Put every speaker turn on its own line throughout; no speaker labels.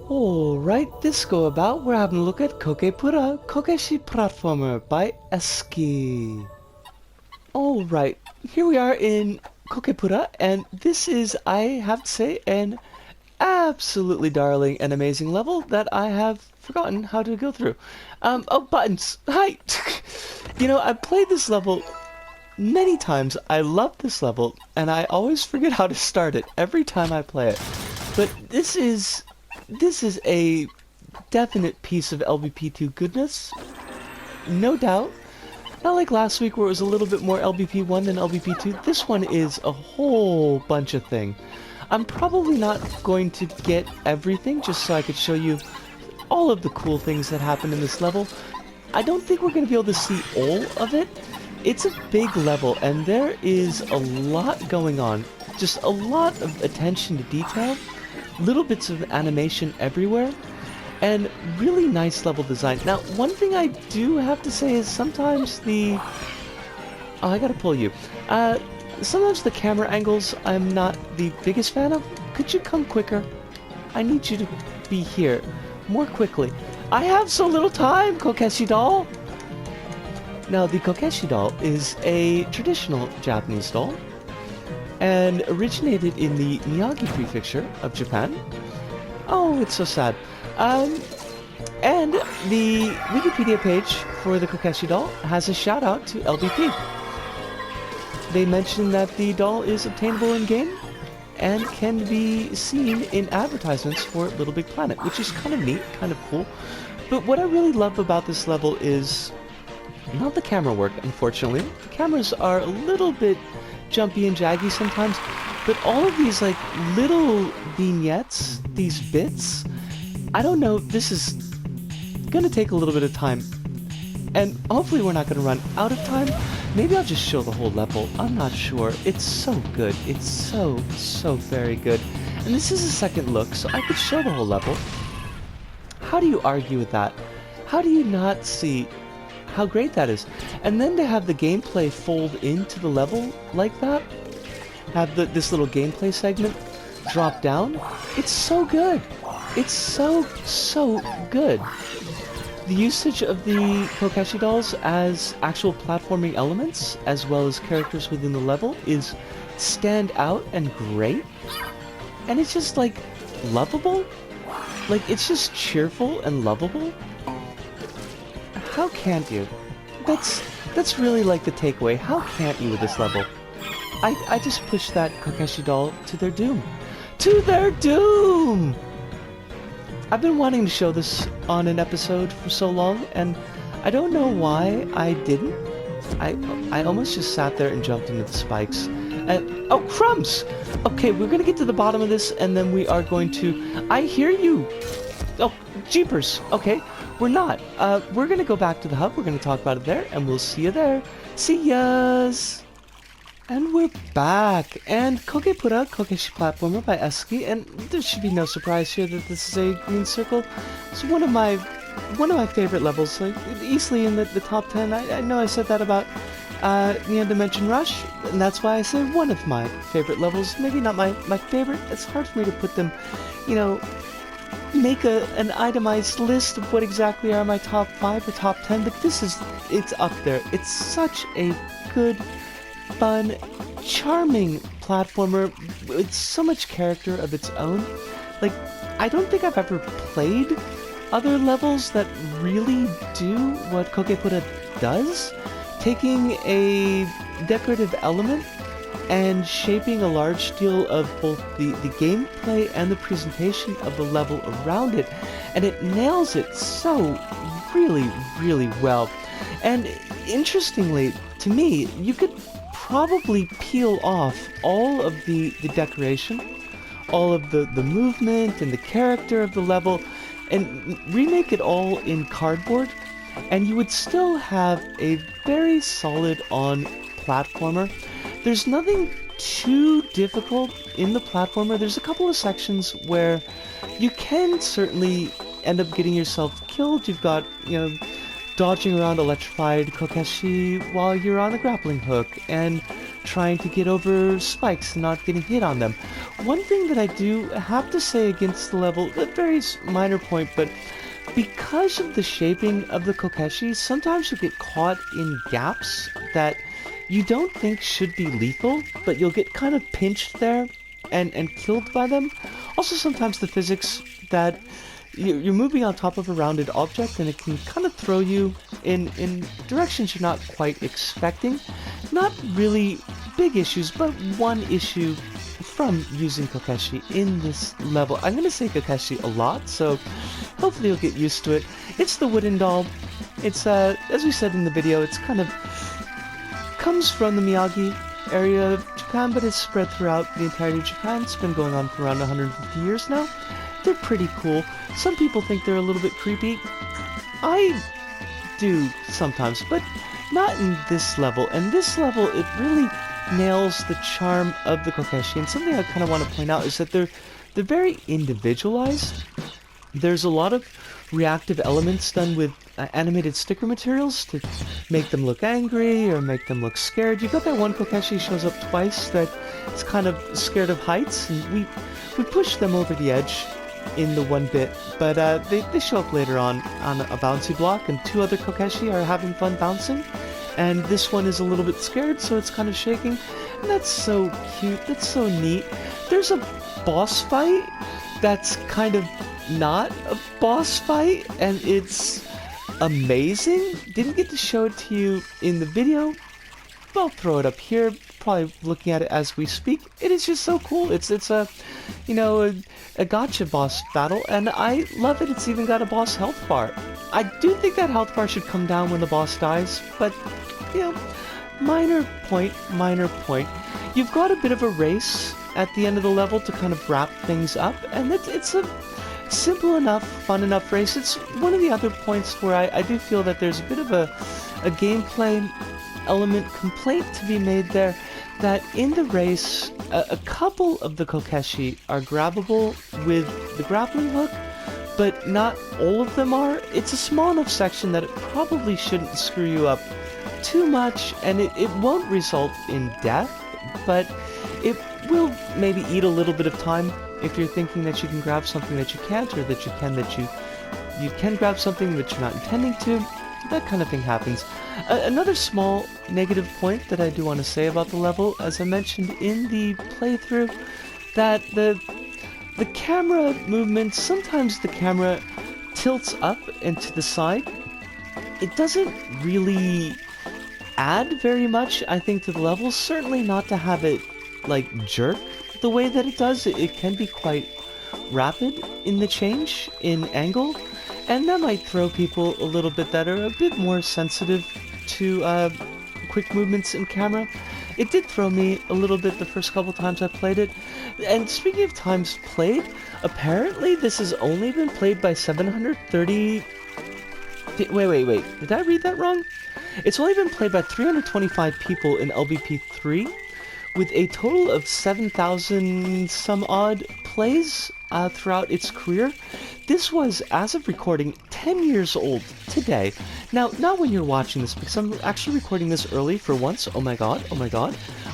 Alright, this go about, we're having a look at Koke-pura, Kokeshi platformer by Esuki. Alright, here we are in Koke-pura, and this is, I have to say, an absolutely darling and amazing level that I have forgotten how to go through. Oh, buttons! Hi! You know, I've played this level many times, I love this level, and I always forget how to start it every time I play it. But this is a definite piece of LBP2 goodness, no doubt. Not like last week where it was a little bit more LBP1 than LBP2. This one is a whole bunch of thing. I'm probably not going to get everything just so I could show you all of the cool things that happen in this level. I don't think we're going to be able to see all of it. It's a big level and there is a lot going on. Just a lot of attention to detail. Little bits of animation everywhere, and really nice level design. Now, one thing I do have to say is sometimes the... Oh, I gotta pull you. Sometimes the camera angles I'm not the biggest fan of. Could you come quicker? I need you to be here more quickly. I have so little time, Kokeshi doll! Now, the Kokeshi doll is a traditional Japanese doll, and originated in the Miyagi Prefecture of Japan. Oh, it's so sad. And the Wikipedia page for the Kokeshi doll has a shout out to LBP. They mention that the doll is obtainable in-game and can be seen in advertisements for Little Big Planet, which is kind of neat, kind of cool. But what I really love about this level is not the camera work, unfortunately. The cameras are a little bit jumpy and jaggy sometimes, but all of these like little vignettes, these bits, I don't know, this is gonna take a little bit of time, and hopefully we're not gonna run out of time. Maybe I'll just show the whole level, I'm not sure. It's so good, it's so very good, and this is a second look, so I could show the whole level. How do you argue with that? How do you not see how great that is? And then to have the gameplay fold into the level like that, have this little gameplay segment drop down, it's so good. It's so good. The usage of the Kokeshi dolls as actual platforming elements, as well as characters within the level, is stand out and great. And it's just like lovable. Like it's just cheerful and lovable. How can't you? That's really like the takeaway. How can't you with this level? I just pushed that Kokeshi doll to their doom. To their doom! I've been wanting to show this on an episode for so long, and I don't know why I didn't. I almost just sat there and jumped into the spikes. Oh, crumbs! Okay, we're gonna get to the bottom of this, and then we are going to... I hear you! Oh, jeepers! Okay. We're not. We're gonna go back to the hub, we're gonna talk about it there, and we'll see you there. See yas! And we're back! And Koke-pura, Kokeshi platformer by Esuki, and there should be no surprise here that this is a green circle. It's one of my favorite levels, like easily in the top 10. I know I said that about Neon Dimension Rush, and that's why I say one of my favorite levels. Maybe not my favorite. It's hard for me to put them, you know, make an itemized list of what exactly are my top 5 or top 10, but it's up there. It's such a good, fun, charming platformer with so much character of its own. Like, I don't think I've ever played other levels that really do what Koke-pura does, taking a decorative element and shaping a large deal of both the gameplay and the presentation of the level around it, and it nails it so really well. And interestingly, to me, you could probably peel off all of the decoration, all of the movement and the character of the level, and remake it all in cardboard, and you would still have a very solid on platformer. There's nothing too difficult in the platformer. There's a couple of sections where you can certainly end up getting yourself killed. You've got, you know, dodging around electrified Kokeshi while you're on the grappling hook, and trying to get over spikes and not getting hit on them. One thing that I do have to say against the level, a very minor point, but because of the shaping of the Kokeshi, sometimes you'll get caught in gaps that you don't think should be lethal, but you'll get kind of pinched there and killed by them. Also, sometimes the physics that you're moving on top of a rounded object and it can kind of throw you in directions you're not quite expecting. Not really big issues, but one issue from using Kokeshi in this level. I'm going to say Kokeshi a lot, so hopefully you'll get used to it. It's the wooden doll. It's, as we said in the video, it's kind of comes from the Miyagi area of Japan, but it's spread throughout the entirety of Japan. It's been going on for around 150 years now. They're pretty cool. Some people think they're a little bit creepy. I do sometimes, but not in this level. And this level, it really nails the charm of the Kokeshi. And something I kind of want to point out is that they're very individualized. There's a lot of reactive elements done with animated sticker materials to make them look angry or make them look scared. You got that one Kokeshi shows up twice that is kind of scared of heights, and we push them over the edge in the one bit, but they show up later on a bouncy block, and two other Kokeshi are having fun bouncing, and this one is a little bit scared, so it's kind of shaking. And that's so cute, that's so neat. There's a boss fight that's kind of not a boss fight, and it's amazing. Didn't get to show it to you in the video, but I'll throw it up here, probably looking at it as we speak. It is just so cool. It's a, you know, a gotcha boss battle, and I love it. It's even got a boss health bar. I do think that health bar should come down when the boss dies, but, you know, minor point. You've got a bit of a race at the end of the level to kind of wrap things up, and it's a simple enough, fun enough race. It's one of the other points where I do feel that there's a bit of a gameplay element complaint to be made there, that in the race, a couple of the Kokeshi are grabbable with the grappling hook, but not all of them are. It's a small enough section that it probably shouldn't screw you up too much, and it won't result in death, but it will maybe eat a little bit of time if you're thinking that you can grab something that you can't, or that you can grab something that you're not intending to. That kind of thing happens. Another small negative point that I do want to say about the level, as I mentioned in the playthrough, that the camera movement, sometimes the camera tilts up and to the side. It doesn't really add very much, I think, to the level. Certainly not to have it, like, jerk the way that it does. It can be quite rapid in the change in angle, and that might throw people a little bit that are a bit more sensitive to quick movements in camera. It did throw me a little bit the first couple times I played it. And speaking of times played, apparently this has only been played by 730... Wait, did I read that wrong? It's only been played by 325 people in LBP 3, with a total of 7,000 some odd plays throughout its career. This was, as of recording, 10 years old today. Now, not when you're watching this, because I'm actually recording this early for once. Oh my god,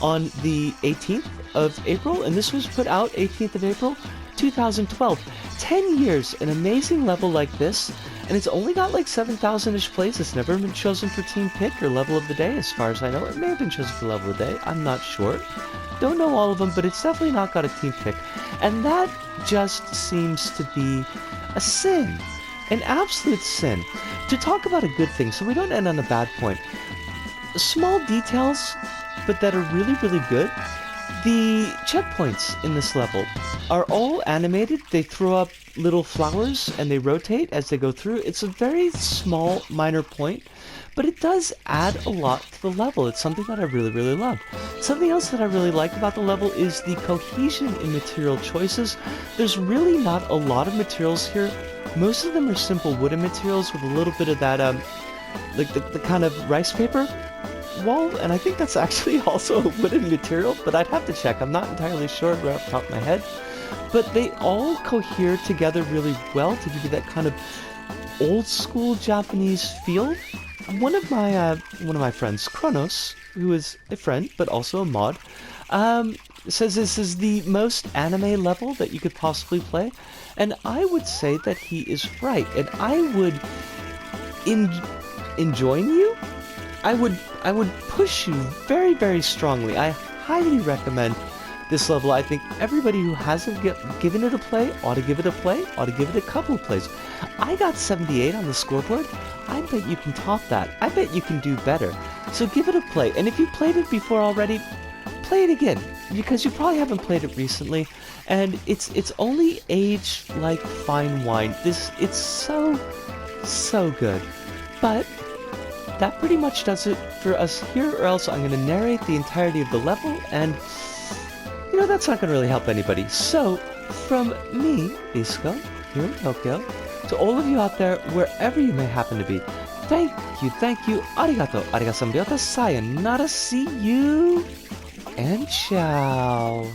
on the 18th of April, and this was put out 18th of April, 2012. 10 years, an amazing level like this, and it's only got like 7,000-ish plays. It's never been chosen for Team Pick or Level of the Day, as far as I know. It may have been chosen for Level of the Day, I'm not sure. Don't know all of them, but it's definitely not got a Team Pick. And that just seems to be a sin. An absolute sin. To talk about a good thing, so we don't end on a bad point. Small details, but that are really, really good. The checkpoints in this level are all animated. They throw up little flowers and they rotate as they go through. It's a very small, minor point, but it does add a lot to the level. It's something that I really, really love. Something else that I really like about the level is the cohesion in material choices. There's really not a lot of materials here. Most of them are simple wooden materials with a little bit of that, like the kind of rice paper wall, and I think that's actually also a wooden material, but I'd have to check. I'm not entirely sure right off the top of my head. But they all cohere together really well to give you that kind of old school Japanese feel. one of my friends, Kronos, who is a friend but also a mod, says this is the most anime level that you could possibly play, and I would say that he is right. And I would enjoin you. I would push you very, very strongly. I highly recommend this level. I think everybody who hasn't given it a play ought to give it a play, ought to give it a couple of plays. I got 78 on the scoreboard. I bet you can top that. I bet you can do better. So give it a play. And if you played it before already, play it again, because you probably haven't played it recently, and it's only aged like fine wine. It's so good. But that pretty much does it for us here, or else I'm going to narrate the entirety of the level, and you know, that's not going to really help anybody. So, from me, Esuki, here in Tokyo, to all of you out there, wherever you may happen to be, thank you, arigato, sayonara, see you, and ciao.